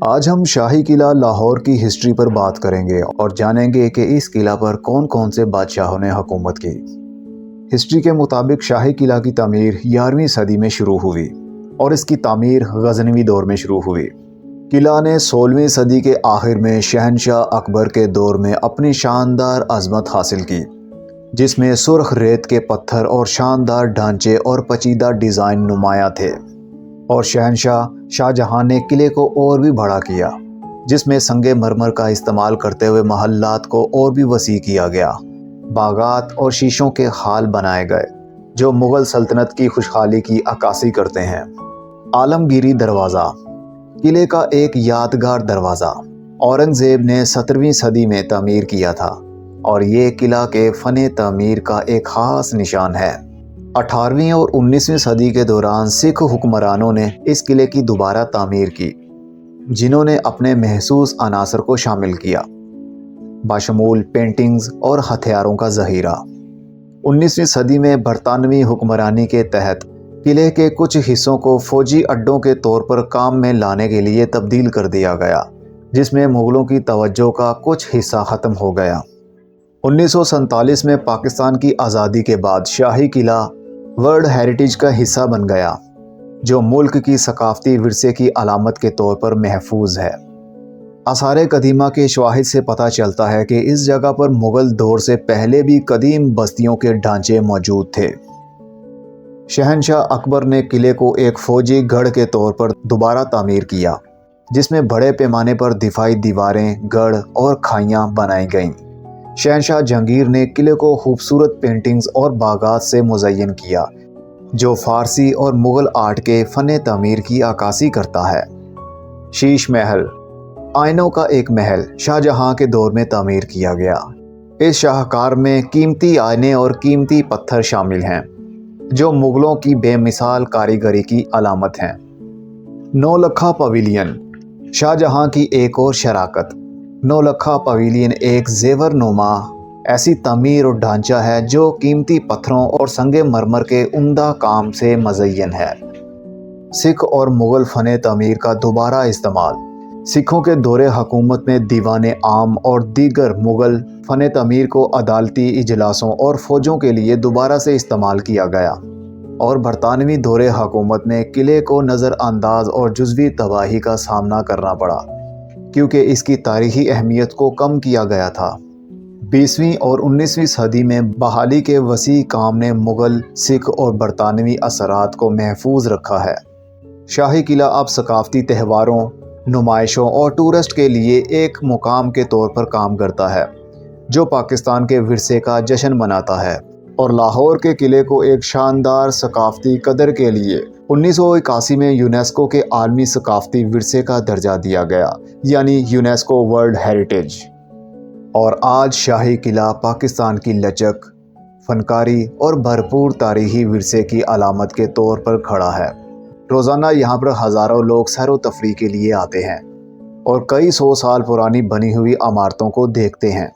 آج ہم شاہی قلعہ لاہور کی ہسٹری پر بات کریں گے اور جانیں گے کہ اس قلعہ پر کون کون سے بادشاہوں نے حکومت کی۔ ہسٹری کے مطابق شاہی قلعہ کی تعمیر 11ویں صدی میں شروع ہوئی اور اس کی تعمیر غزنوی دور میں شروع ہوئی۔ قلعہ نے 16ویں صدی کے آخر میں شہنشاہ اکبر کے دور میں اپنی شاندار عظمت حاصل کی، جس میں سرخ ریت کے پتھر اور شاندار ڈھانچے اور پیچیدہ ڈیزائن نمایاں تھے۔ اور شہنشاہ شاہ جہاں نے قلعے کو اور بھی بڑا کیا، جس میں سنگ مرمر کا استعمال کرتے ہوئے محلات کو اور بھی وسیع کیا گیا۔ باغات اور شیشوں کے خال بنائے گئے جو مغل سلطنت کی خوشحالی کی عکاسی کرتے ہیں۔ عالمگیری دروازہ، قلعے کا ایک یادگار دروازہ، اورنگزیب نے 17ویں صدی میں تعمیر کیا تھا اور یہ قلعہ کے فن تعمیر کا ایک خاص نشان ہے۔ 18ویں اور 19ویں صدی کے دوران سکھ حکمرانوں نے اس قلعے کی دوبارہ تعمیر کی، جنہوں نے اپنے محسوس عناصر کو شامل کیا، بشمول پینٹنگز اور ہتھیاروں کا ذخیرہ۔ 19ویں صدی میں برطانوی حکمرانی کے تحت قلعے کے کچھ حصوں کو فوجی اڈوں کے طور پر کام میں لانے کے لیے تبدیل کر دیا گیا، جس میں مغلوں کی توجہ کا کچھ حصہ ختم ہو گیا۔ 1947 میں پاکستان کی آزادی کے بعد شاہی قلعہ ورلڈ ہیریٹیج کا حصہ بن گیا، جو ملک کی ثقافتی ورثے کی علامت کے طور پر محفوظ ہے۔ آثار قدیمہ کے شواہد سے پتہ چلتا ہے کہ اس جگہ پر مغل دور سے پہلے بھی قدیم بستیوں کے ڈھانچے موجود تھے۔ شہنشاہ اکبر نے قلعے کو ایک فوجی گڑھ کے طور پر دوبارہ تعمیر کیا، جس میں بڑے پیمانے پر دفاعی دیواریں، گڑھ اور کھائیاں بنائی گئیں۔ شہنشاہ جہانگیر نے قلعے کو خوبصورت پینٹنگز اور باغات سے مزین کیا، جو فارسی اور مغل آرٹ کے فن تعمیر کی عکاسی کرتا ہے۔ شیش محل، آئینوں کا ایک محل، شاہ جہاں کے دور میں تعمیر کیا گیا۔ اس شاہکار میں قیمتی آئینے اور قیمتی پتھر شامل ہیں، جو مغلوں کی بے مثال کاریگری کی علامت ہیں۔ نولکھا پویلین، شاہ جہاں کی ایک اور شراکت۔ نولکھا پویلین ایک زیور نما ایسی تعمیر اور ڈھانچہ ہے جو قیمتی پتھروں اور سنگ مرمر کے عمدہ کام سے مزین ہے۔ سکھ اور مغل فن تعمیر کا دوبارہ استعمال، سکھوں کے دور حکومت میں دیوان عام اور دیگر مغل فن تعمیر کو عدالتی اجلاسوں اور فوجوں کے لیے دوبارہ سے استعمال کیا گیا، اور برطانوی دور حکومت میں قلعے کو نظر انداز اور جزوی تباہی کا سامنا کرنا پڑا، کیونکہ اس کی تاریخی اہمیت کو کم کیا گیا تھا۔ 20ویں اور 19ویں صدی میں بحالی کے وسیع کام نے مغل، سکھ اور برطانوی اثرات کو محفوظ رکھا ہے۔ شاہی قلعہ اب ثقافتی تہواروں، نمائشوں اور ٹورسٹ کے لیے ایک مقام کے طور پر کام کرتا ہے، جو پاکستان کے ورثے کا جشن مناتا ہے۔ اور لاہور کے قلعے کو ایک شاندار ثقافتی قدر کے لیے 1981 میں یونیسکو کے عالمی ثقافتی ورثے کا درجہ دیا گیا، یعنی یونیسکو ورلڈ ہیریٹیج۔ اور آج شاہی قلعہ پاکستان کی لچک، فنکاری اور بھرپور تاریخی ورثے کی علامت کے طور پر کھڑا ہے۔ روزانہ یہاں پر ہزاروں لوگ سیر و تفریح کے لیے آتے ہیں اور کئی 100 سال پرانی بنی ہوئی عمارتوں کو دیکھتے ہیں۔